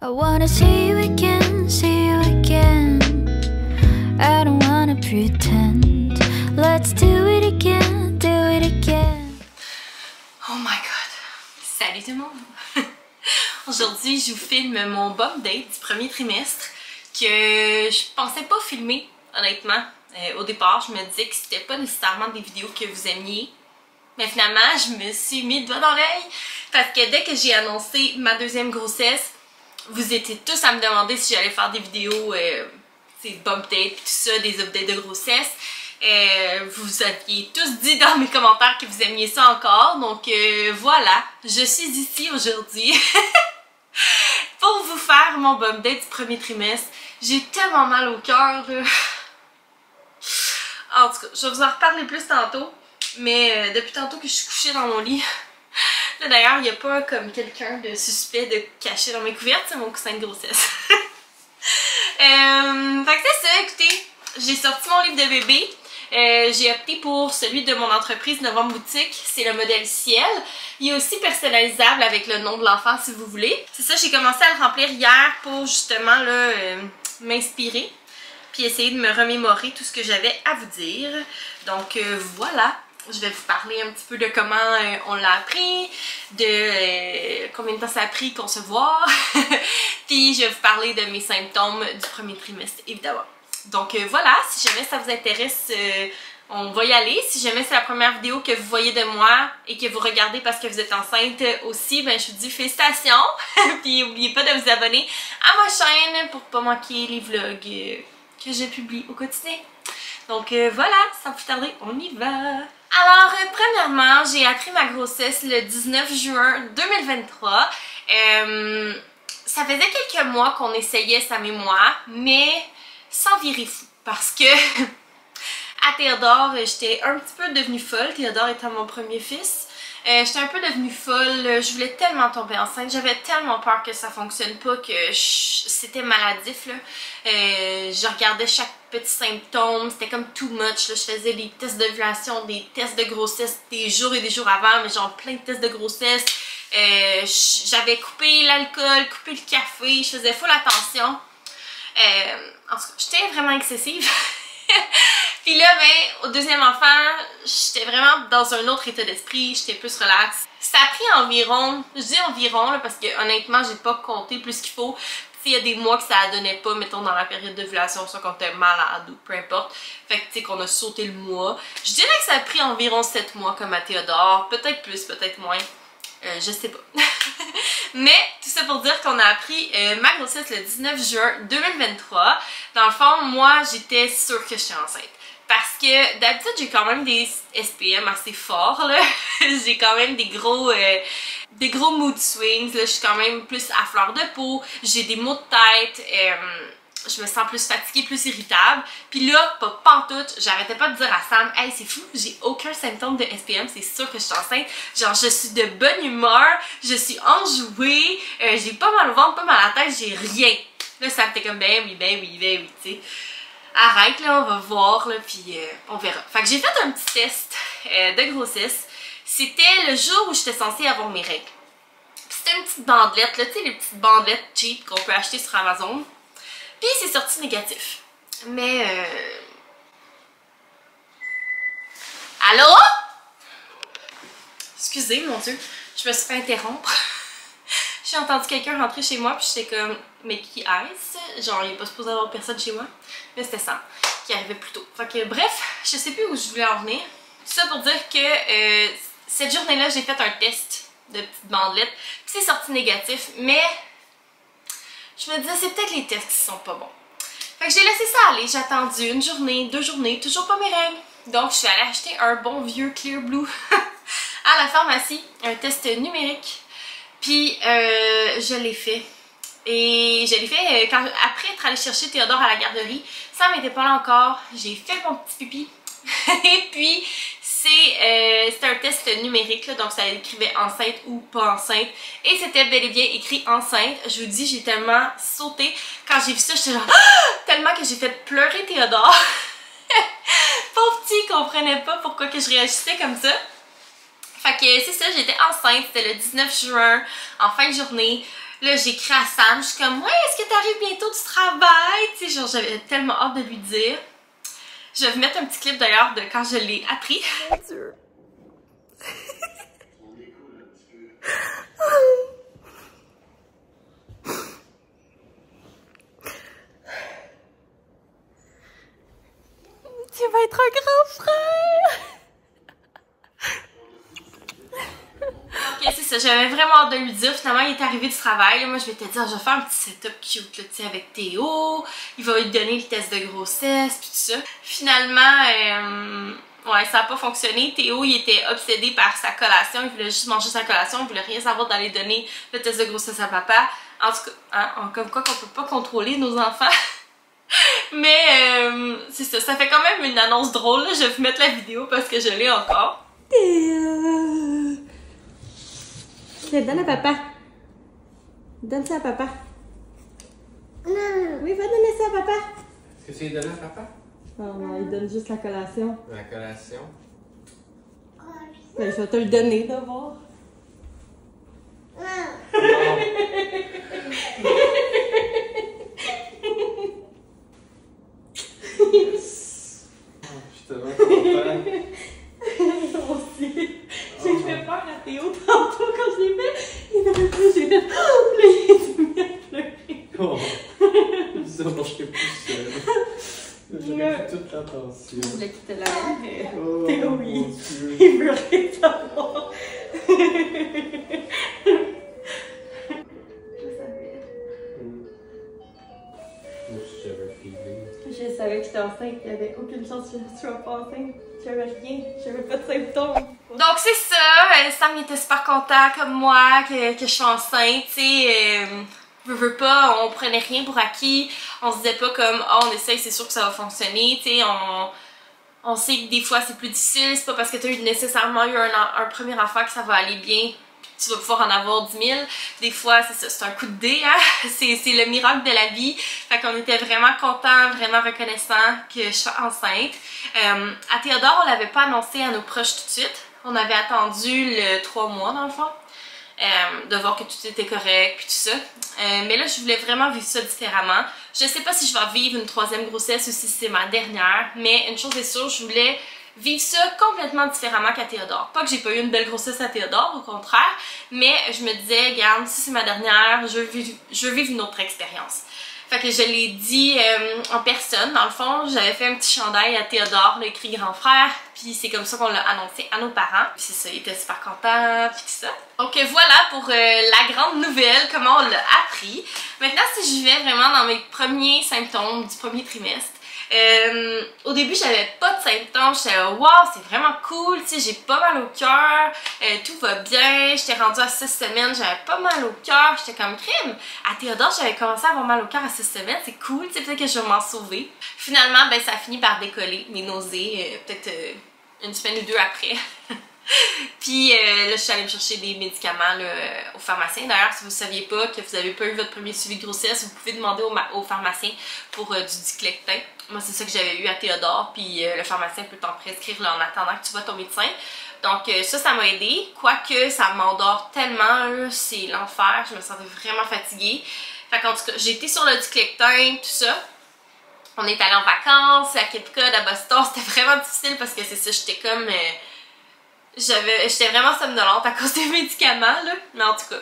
I wanna see you again, see you again. I don't wanna pretend. Let's do it again, do it again. Oh my god! Salut tout le monde! Aujourd'hui, je vous filme mon bum date du premier trimestre que je pensais pas filmer, honnêtement. Au départ, je me disais que c'était pas nécessairement des vidéos que vous aimiez. Mais finalement, je me suis mis le doigt dans l'œil parce que dès que j'ai annoncé ma deuxième grossesse, vous étiez tous à me demander si j'allais faire des vidéos, bump date et tout ça, des updates de grossesse. Vous aviez tous dit dans mes commentaires que vous aimiez ça encore, donc voilà, je suis ici aujourd'hui pour vous faire mon bump date du premier trimestre. J'ai tellement mal au cœur. En tout cas, je vais vous en reparler plus tantôt, mais depuis tantôt que je suis couchée dans mon lit. Là d'ailleurs, il n'y a pas comme quelqu'un de suspect de cacher dans mes couvertes, c'est mon coussin de grossesse. Fait que c'est ça, écoutez, j'ai sorti mon livre de bébé. J'ai opté pour celui de mon entreprise Novembre Boutique, c'est le modèle Ciel. Il est aussi personnalisable avec le nom de l'enfant si vous voulez. C'est ça, j'ai commencé à le remplir hier pour justement m'inspirer puis essayer de me remémorer tout ce que j'avais à vous dire. Donc voilà, je vais vous parler un petit peu de comment on l'a appris, de combien de temps ça a pris concevoir, puis je vais vous parler de mes symptômes du premier trimestre évidemment. Donc voilà, si jamais ça vous intéresse, on va y aller. Si jamais c'est la première vidéo que vous voyez de moi et que vous regardez parce que vous êtes enceinte aussi, ben je vous dis félicitations. Puis n'oubliez pas de vous abonner à ma chaîne pour pas manquer les vlogs que je publie au quotidien. Donc voilà, sans plus tarder, on y va. Alors premièrement, j'ai appris ma grossesse le 19 juin 2023. Ça faisait quelques mois qu'on essayait Sam et moi, mais sans virer fou, parce que à Théodore, j'étais un petit peu devenue folle. Théodore étant mon premier fils. J'étais un peu devenue folle, je voulais tellement tomber enceinte, j'avais tellement peur que ça fonctionne pas, que c'était maladif là. Je regardais chaque petit symptôme, c'était comme too much là. Je faisais des tests d'ovulation, des tests de grossesse des jours et des jours avant, mais genre plein de tests de grossesse. J'avais coupé l'alcool, coupé le café, je faisais full attention. En tout cas, j'étais vraiment excessive. Puis là, ben, au deuxième enfant, j'étais vraiment dans un autre état d'esprit, j'étais plus relax. Ça a pris environ, je dis environ là, parce que honnêtement, j'ai pas compté plus qu'il faut. Il y a des mois que ça donnait pas, mettons dans la période d'ovulation, soit qu'on était malade ou peu importe. Fait que tu sais qu'on a sauté le mois. Je dirais que ça a pris environ 7 mois comme à Théodore, peut-être plus, peut-être moins. Je sais pas. Mais tout ça pour dire qu'on a appris ma grossesse le 19 juin 2023. Dans le fond, moi j'étais sûre que j'étais enceinte. Parce que d'habitude j'ai quand même des SPM assez forts là. J'ai quand même des gros mood swings là. Je suis quand même plus à fleur de peau. J'ai des maux de tête. Je me sens plus fatiguée, plus irritable. Puis là, pas pantoute, j'arrêtais pas de dire à Sam, hey, c'est fou, j'ai aucun symptôme de SPM, c'est sûr que je suis enceinte. Genre, je suis de bonne humeur, je suis enjouée, j'ai pas mal au ventre, pas mal à la tête, j'ai rien. Là, Sam était comme, ben oui, tu sais. Arrête, là, on va voir, là, puis on verra. Fait que j'ai fait un petit test de grossesse. C'était le jour où j'étais censée avoir mes règles. C'était une petite bandelette, là, tu sais, les petites bandelettes cheap qu'on peut acheter sur Amazon. Puis c'est sorti négatif. Mais allô? Excusez, mon Dieu, je me suis fait interrompre. J'ai entendu quelqu'un rentrer chez moi, puis j'étais comme, mais qui est-ce? Genre, il n'est pas supposé avoir personne chez moi. Mais c'était Sam, qui arrivait plus tôt. Fait que bref, je sais plus où je voulais en venir. Tout ça pour dire que cette journée-là, j'ai fait un test de petite bandelette. Puis c'est sorti négatif, mais je me disais, c'est peut-être les tests qui sont pas bons. Fait que j'ai laissé ça aller, j'ai attendu une journée, 2 journées, toujours pas mes règles. Donc je suis allée acheter un bon vieux Clear Blue à la pharmacie, un test numérique. Puis je l'ai fait. Et je l'ai fait après être allée chercher Théodore à la garderie. Ça m'était pas là encore, j'ai fait mon petit pipi. Et puis c'était un test numérique, là, donc ça écrivait enceinte ou pas enceinte. Et c'était bel et bien écrit enceinte. Je vous dis, j'ai tellement sauté. Quand j'ai vu ça, j'étais genre tellement que j'ai fait pleurer Théodore. Pauvre petit, il comprenait pas pourquoi que je réagissais comme ça. Fait que c'est ça, j'étais enceinte, c'était le 19 juin, en fin de journée. Là, j'écris à Sam, je suis comme, ouais, est-ce que t'arrives bientôt du travail? Tu sais, genre, j'avais tellement hâte de lui dire. Je vais vous mettre un petit clip d'ailleurs de quand je l'ai appris. Mon Dieu. Tu vas être un grand frère! Ok, c'est ça, j'avais vraiment hâte de lui dire. Finalement, il est arrivé du travail. Là, moi, je m'étais dit, ah, je vais faire un petit setup cute là, tu sais, avec Théo. Il va lui donner le test de grossesse, puis tout ça. Finalement, ouais, ça n'a pas fonctionné. Théo, il était obsédé par sa collation. Il voulait juste manger sa collation. Il voulait rien savoir d'aller donner le test de grossesse à papa. En tout cas, hein, comme quoi qu'on peut pas contrôler nos enfants. Mais c'est ça, ça fait quand même une annonce drôle. Là. Je vais vous mettre la vidéo parce que je l'ai encore. Donne à papa. Donne ça à papa. Oui, va donner ça à papa. Est-ce que tu lui donnes à papa? Oh non, il donne juste la collation. La collation? Ben, je vais te le donner d'abord. Je suis tellement content. Moi aussi. J'ai fait peur à Théo tantôt quand je l'ai fait. Il avait fait, j'ai fait. Oh, là, il s'est mis à pleurer. Oh. Ça, moi, je serais plus seule. J'aurais pris toute l'attention. Je voulais quitter la main, mais Oh, Théo, mon oui. Dieu. Il veut rien savoir. Moi, j'avais un feeling. Je savais que j'étais enceinte, il n'y avait aucune chance que je sois pas enceinte. J'avais rien, j'avais pas de symptômes. Donc c'est ça, Sam était super content comme moi que je suis enceinte, tu sais. Veux pas, on prenait rien pour acquis, on se disait pas comme oh, on essaye, c'est sûr que ça va fonctionner, tu sais. On sait que des fois c'est plus difficile, c'est pas parce que tu as nécessairement eu un premier enfant que ça va aller bien. Tu vas pouvoir en avoir 10 000. Des fois, c'est ça, c'est un coup de dé, hein? C'est le miracle de la vie. Fait qu'on était vraiment contents, vraiment reconnaissants que je sois enceinte. À Théodore, on l'avait pas annoncé à nos proches tout de suite. On avait attendu le 3 mois dans le fond. De voir que tout était correct, puis tout ça. Mais là, je voulais vraiment vivre ça différemment. Je sais pas si je vais vivre une 3e grossesse ou si c'est ma dernière, mais une chose est sûre, je voulais vivre ça complètement différemment qu'à Théodore. Pas que j'ai pas eu une belle grossesse à Théodore, au contraire, mais je me disais, regarde, si c'est ma dernière, je veux vivre une autre expérience. Fait que je l'ai dit en personne, dans le fond, j'avais fait un petit chandail à Théodore, là, écrit grand frère, puis c'est comme ça qu'on l'a annoncé à nos parents. Puis c'est ça, il était super content, puis tout ça. Donc voilà pour la grande nouvelle, comment on l'a appris. Maintenant, si je vais vraiment dans mes premiers symptômes du premier trimestre, au début j'avais pas de symptômes, j'étais wow, c'est vraiment cool, tu sais, j'ai pas mal au cœur, tout va bien, j'étais rendue à 6 semaines, j'avais pas mal au cœur, j'étais comme crime. À Théodore, j'avais commencé à avoir mal au cœur à 6 semaines, c'est cool, tu sais, peut-être que je vais m'en sauver. Finalement, ben ça a fini par décoller, mes nausées, peut-être une semaine ou deux après. Puis là, je suis allée me chercher des médicaments là, au pharmacien. D'ailleurs, si vous ne saviez pas que vous n'avez pas eu votre premier suivi de grossesse, vous pouvez demander au pharmacien pour du Diclectin. Moi, c'est ça que j'avais eu à Théodore, puis le pharmacien peut t'en prescrire là, en attendant que tu vois ton médecin. Donc ça m'a aidé. Quoique ça m'endort tellement, c'est l'enfer. Je me sentais vraiment fatiguée. Fait qu'en tout cas, j'ai été sur le Diclectin, tout ça. On est allé en vacances à Cape Cod, à Boston. C'était vraiment difficile parce que c'est ça, j'étais comme... J'étais vraiment somnolente à cause des médicaments, là. Mais en tout cas,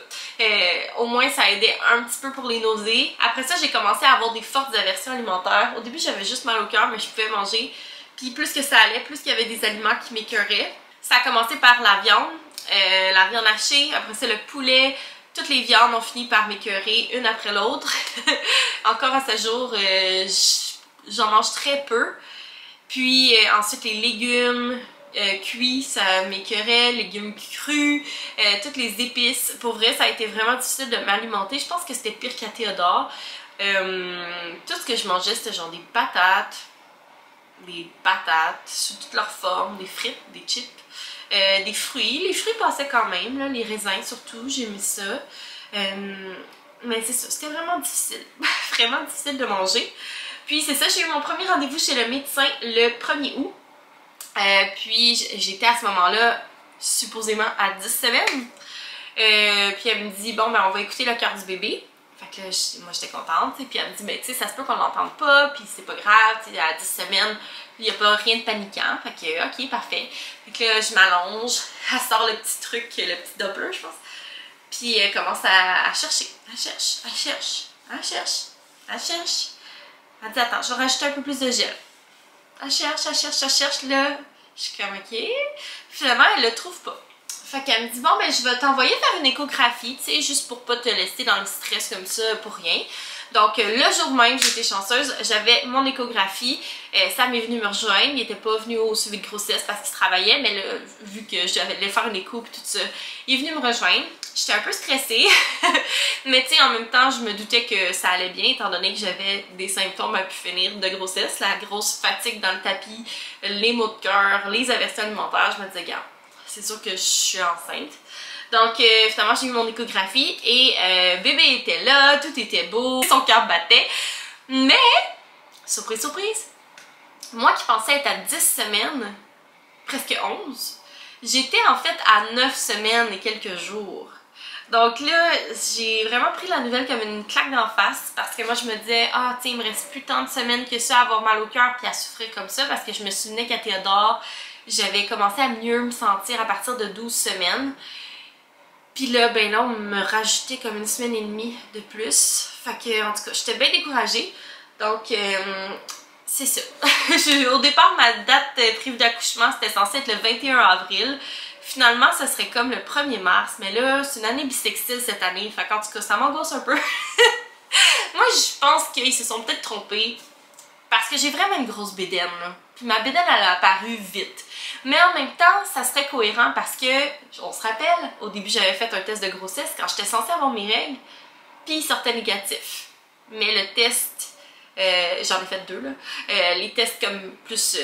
au moins ça aidait un petit peu pour les nausées. Après ça, j'ai commencé à avoir des fortes aversions alimentaires. Au début, j'avais juste mal au cœur, mais je pouvais manger. Puis plus que ça allait, plus qu'il y avait des aliments qui m'écœuraient. Ça a commencé par la viande hachée, après ça le poulet. Toutes les viandes ont fini par m'écœurer une après l'autre. Encore à ce jour, j'en mange très peu. Puis ensuite les légumes cuits, ça m'écœurait, légumes crus, toutes les épices. Pour vrai, ça a été vraiment difficile de m'alimenter. Je pense que c'était pire qu'à Théodore. Tout ce que je mangeais, c'était genre des patates sous toutes leurs formes, des frites, des chips, des fruits. Les fruits passaient quand même, là, les raisins surtout, j'aimais ça. Mais c'est ça, c'était vraiment difficile. Vraiment difficile de manger. Puis c'est ça, j'ai eu mon premier rendez-vous chez le médecin le 1er août. Puis j'étais à ce moment-là supposément à 10 semaines. Puis elle me dit, bon, ben on va écouter le cœur du bébé. Fait que là, moi j'étais contente, puis elle me dit, ben tu sais, ça se peut qu'on l'entende pas, puis c'est pas grave, tu sais, à 10 semaines, il n'y a pas rien de paniquant. Fait que, ok, parfait. Fait que là, je m'allonge, elle sort le petit truc, le petit Doppler, je pense. Puis elle commence à chercher. Elle cherche, elle cherche, elle cherche, elle cherche. Elle dit, attends, je vais rajouter un peu plus de gel. Elle cherche, elle cherche, elle cherche, là. Je suis comme, ok. Finalement, elle le trouve pas. Fait qu'elle me dit, bon, ben, je vais t'envoyer faire une échographie, tu sais, juste pour pas te laisser dans le stress comme ça pour rien. Donc, le jour même, j'étais chanceuse, j'avais mon échographie. Sam est venu me rejoindre. Il était pas venu au suivi de grossesse parce qu'il travaillait, mais là, vu que je devais faire une écho et tout ça, il est venu me rejoindre. J'étais un peu stressée, mais tu sais, en même temps, je me doutais que ça allait bien, étant donné que j'avais des symptômes à pu finir de grossesse, la grosse fatigue dans le tapis, les maux de cœur, les avertissements alimentaires. Je me disais, regarde, c'est sûr que je suis enceinte. Donc finalement j'ai eu mon échographie et bébé était là, tout était beau, son cœur battait. Mais, surprise surprise, moi qui pensais être à 10 semaines, presque 11, j'étais en fait à 9 semaines et quelques jours. Donc là, j'ai vraiment pris la nouvelle comme une claque d'en face parce que moi je me disais, ah tu sais, il me reste plus tant de semaines que ça à avoir mal au cœur puis à souffrir comme ça, parce que je me souvenais qu'à Théodore, j'avais commencé à mieux me sentir à partir de 12 semaines. Puis là, ben là, on me rajoutait comme une semaine et demie de plus. Fait que, en tout cas, j'étais bien découragée. Donc, c'est ça. Au départ, ma date prévue d'accouchement, c'était censé être le 21 avril. Finalement, ça serait comme le 1er mars. Mais là, c'est une année bissextile cette année. Fait qu'en tout cas, ça m'angoisse un peu. Moi, je pense qu'ils se sont peut-être trompés. Parce que j'ai vraiment une grosse bédaine, là. Puis ma bédaine, elle a apparu vite. Mais en même temps, ça serait cohérent parce que, on se rappelle, au début j'avais fait un test de grossesse quand j'étais censée avoir mes règles, puis il sortait négatif. Mais le test, j'en ai fait 2 là, les tests comme plus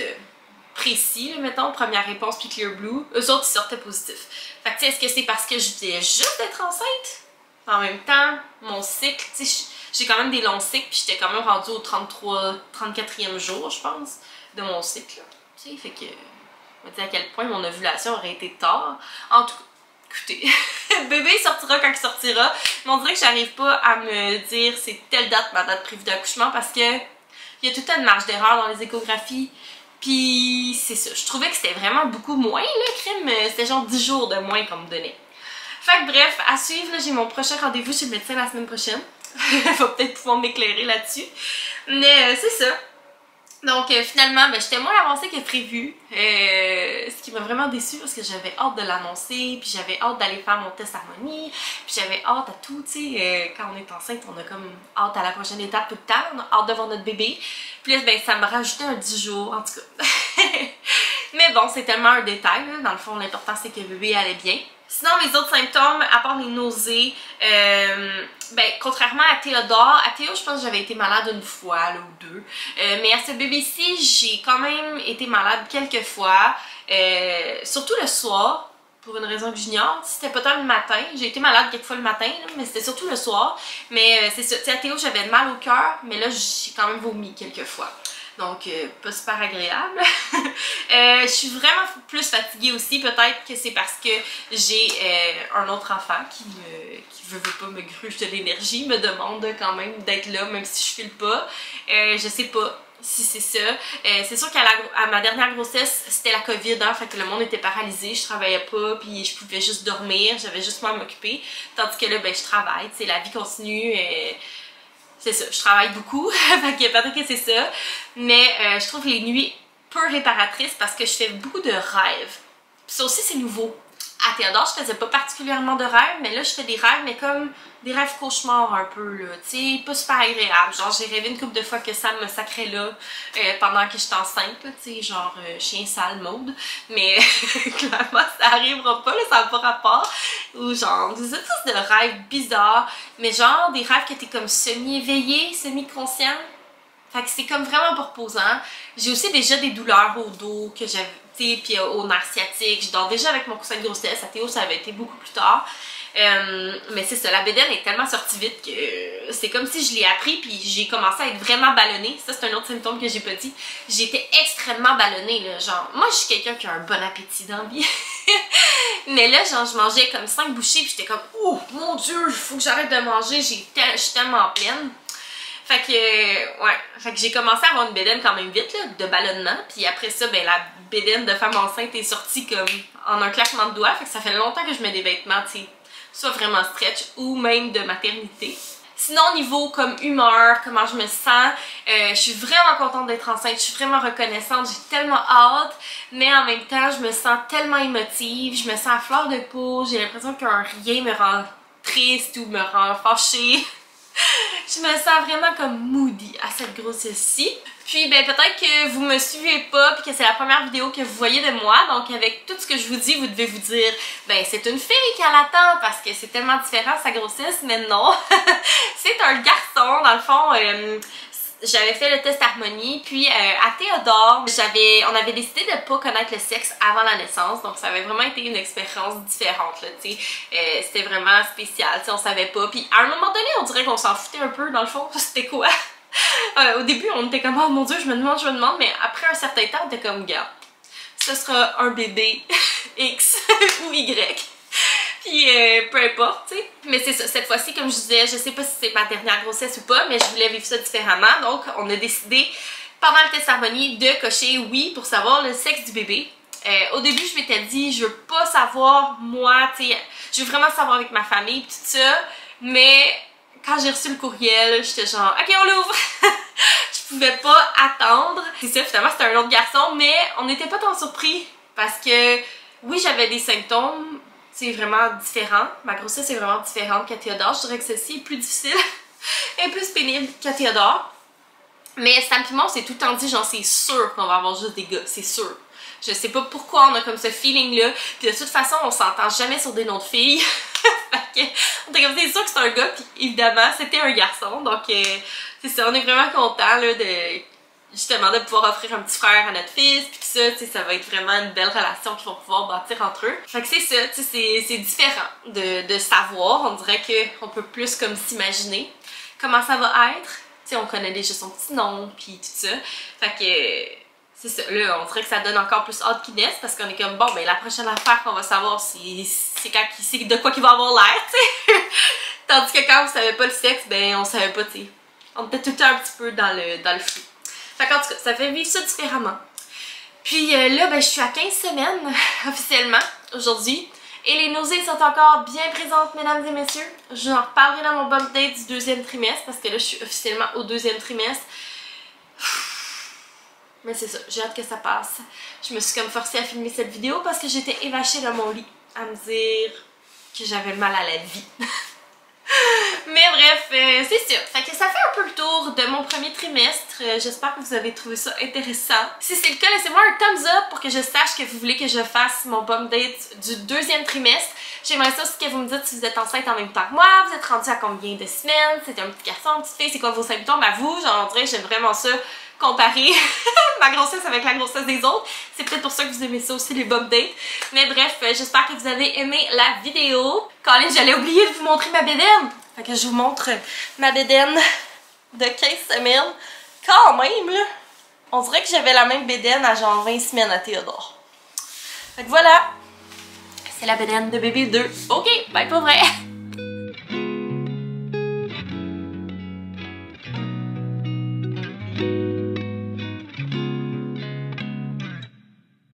précis, là, mettons, première réponse puis Clear Blue, eux autres ils sortaient positifs. Fait que tu sais, est-ce que c'est parce que je venais juste d'être enceinte? En même temps, mon cycle, tu sais, j'ai quand même des longs cycles, puis j'étais quand même rendue au 34e jour, je pense, de mon cycle, tu sais, fait que... On va dire à quel point mon ovulation aurait été tard. En tout cas, écoutez, bébé sortira quand il sortira. Mais on dirait que j'arrive pas à me dire c'est telle date ma date prévue d'accouchement parce que il y a tout le temps de marge d'erreur dans les échographies. Puis c'est ça. Je trouvais que c'était vraiment beaucoup moins, là, crime. C'était genre 10 jours de moins qu'on me donnait. Fait que bref, à suivre, j'ai mon prochain rendez-vous chez le médecin la semaine prochaine. Il va peut-être pouvoir m'éclairer là-dessus. Mais c'est ça. Donc finalement, ben, j'étais moins avancée que prévu, ce qui m'a vraiment déçue parce que j'avais hâte de l'annoncer, puis j'avais hâte d'aller faire mon test harmonie, puis j'avais hâte à tout, tu sais, quand on est enceinte, on a comme hâte à la prochaine étape tout le temps, on a hâte de voir notre bébé, puis là, ben, ça me rajoutait un 10 jours, en tout cas. Mais bon, c'est tellement un détail, là. Dans le fond, l'important c'est que le bébé allait bien. Sinon, les autres symptômes, à part les nausées, ben, contrairement à Théodore, à Théo, je pense que j'avais été malade une fois, là, ou 2. Mais à ce bébé-ci, j'ai quand même été malade quelques fois, surtout le soir, pour une raison que j'ignore. C'était pas tant le matin, j'ai été malade quelques fois le matin, là, mais c'était surtout le soir. Mais c'est ça, tu sais, à Théo, j'avais mal au cœur, mais là, j'ai quand même vomi quelques fois. Donc, pas super agréable. Je suis vraiment plus fatiguée aussi. Peut-être que c'est parce que j'ai un autre enfant qui veut pas me gruge de l'énergie, me demande quand même d'être là, même si je file pas. Je sais pas si c'est ça. C'est sûr qu'à ma dernière grossesse, c'était la COVID, hein, fait que le monde était paralysé, je travaillais pas, puis je pouvais juste dormir, j'avais juste moi à m'occuper. Tandis que là, ben, je travaille, tu sais, la vie continue. C'est ça, je travaille beaucoup, fait que peut-être que c'est ça, mais je trouve les nuits peu réparatrices parce que je fais beaucoup de rêves. Puis ça aussi c'est nouveau. À Théodore, je faisais pas particulièrement de rêves, mais là je fais des rêves, mais comme des rêves cauchemars un peu, là, tu sais, pas super agréables. Genre j'ai rêvé une couple de fois que Sam me sacrait là pendant que j'étais enceinte, tu sais, genre chien sale mode. Mais clairement ça arrivera pas, là, ça n'a pas rapport. Ou genre des espèces de rêves bizarres, mais genre des rêves que t'es comme semi-éveillé, semi-conscient. Fait que c'est comme vraiment pas reposant. J'ai aussi déjà des douleurs au dos que j'avais, tu sais, puis au nerf sciatique. Je dors déjà avec mon coussin de grossesse. À Théo, ça avait été beaucoup plus tard. Mais c'est ça, la bédaine est tellement sortie vite que c'est comme si je l'ai appris puis j'ai commencé à être vraiment ballonnée. Ça, c'est un autre symptôme que j'ai pas dit. J'étais extrêmement ballonnée, là. Genre, moi, je suis quelqu'un qui a un bon appétit dans la vie. Mais là, genre, je mangeais comme 5 bouchées puis j'étais comme, oh mon Dieu, il faut que j'arrête de manger, je suis tellement pleine. Fait que j'ai commencé à avoir une bédaine quand même vite, là, de ballonnement. Puis après ça, ben la bédaine de femme enceinte est sortie comme en un claquement de doigts. Fait que ça fait longtemps que je mets des vêtements, tu sais, soit vraiment stretch ou même de maternité. Sinon, niveau comme humeur, comment je me sens, je suis vraiment contente d'être enceinte, je suis vraiment reconnaissante, j'ai tellement hâte, mais en même temps, je me sens tellement émotive, je me sens à fleur de peau, j'ai l'impression que rien me rend triste ou me rend fâchée. Je me sens vraiment comme moody à cette grossesse-ci. Puis ben peut-être que vous me suivez pas puis que c'est la première vidéo que vous voyez de moi. Donc avec tout ce que je vous dis, vous devez vous dire ben c'est une fille qui l'attend parce que c'est tellement différent sa grossesse. Mais non, c'est un garçon. Dans le fond, j'avais fait le test harmonie, puis à Théodore, on avait décidé de pas connaître le sexe avant la naissance, donc ça avait vraiment été une expérience différente, là, tu sais, c'était vraiment spécial, tu sais, on savait pas, puis à un moment donné, on dirait qu'on s'en foutait un peu, dans le fond, c'était quoi? Au début, on était comme, oh mon Dieu, je me demande, mais après un certain temps, on était comme, gars, ce sera un bébé X ou Y. Puis peu importe, tu sais. Mais c'est ça, cette fois-ci, comme je disais, je sais pas si c'est ma dernière grossesse ou pas, mais je voulais vivre ça différemment. Donc, on a décidé, pendant le test harmonie, de cocher oui pour savoir le sexe du bébé. Au début, je m'étais dit, je veux pas savoir moi, tu sais, je veux vraiment savoir avec ma famille, tout ça. Mais quand j'ai reçu le courriel, j'étais genre, ok, on l'ouvre! Je pouvais pas attendre. C'est ça, finalement, c'était un autre garçon, mais on n'était pas tant surpris parce que, oui, j'avais des symptômes. C'est vraiment différent. Ma grossesse est vraiment différente qu'à Théodore. Je dirais que celle-ci est plus difficile et plus pénible qu'à Théodore. Mais Sam et moi, on s'est tout le temps dit, genre, c'est sûr qu'on va avoir juste des gars. C'est sûr. Je sais pas pourquoi on a comme ce feeling-là. Puis de toute façon, on s'entend jamais sur des noms de filles. Fait que, on était comme, c'est sûr que c'est un gars. Puis évidemment, c'était un garçon. Donc, c'est ça. On est vraiment contents, là, justement de pouvoir offrir un petit frère à notre fils, puis ça, tu sais, ça va être vraiment une belle relation qu'ils vont pouvoir bâtir entre eux. Fait que c'est ça, tu sais, c'est différent de savoir, on dirait qu'on peut plus comme s'imaginer comment ça va être. Tu sais, on connaît déjà son petit nom, puis tout ça. Fait que c'est ça, là, on dirait que ça donne encore plus hâte qu'il naisse, parce qu'on est comme, bon, ben la prochaine affaire qu'on va savoir, c'est quand c'est de quoi qu'il va avoir l'air, tu sais. Tandis que quand on savait pas le sexe, ben on savait pas, tu sais. On était tout le temps un petit peu dans le flou. Fait qu'en tout cas, ça fait vivre ça différemment. Puis là, ben, je suis à 15 semaines officiellement aujourd'hui. Et les nausées sont encore bien présentes, mesdames et messieurs. Je en reparlerai dans mon bump date du 2e trimestre parce que là, je suis officiellement au 2e trimestre. Mais c'est ça, j'ai hâte que ça passe. Je me suis comme forcée à filmer cette vidéo parce que j'étais évachée dans mon lit à me dire que j'avais mal à la vie. Mais bref, c'est ça. Fait que ça fait un peu le tour de mon premier trimestre. J'espère que vous avez trouvé ça intéressant. Si c'est le cas, laissez-moi un thumbs up pour que je sache que vous voulez que je fasse mon bump date du 2e trimestre. J'aimerais ça aussi que vous me dites si vous êtes enceinte en même temps que moi. Vous êtes rendu à combien de semaines? C'est un petit garçon, une petite fille? C'est quoi vos symptômes à vous? J'en dirais, j'aime vraiment ça. Comparer ma grossesse avec la grossesse des autres. C'est peut-être pour ça que vous aimez ça aussi, les bump dates. Mais bref, j'espère que vous avez aimé la vidéo. Colin, j'allais oublier de vous montrer ma bédaine. Fait que je vous montre ma bédaine de 15 semaines. Quand même, là. On dirait que j'avais la même bédaine à genre 20 semaines à Théodore. Fait que voilà. C'est la bédaine de bébé 2. Ok, bye pour vrai.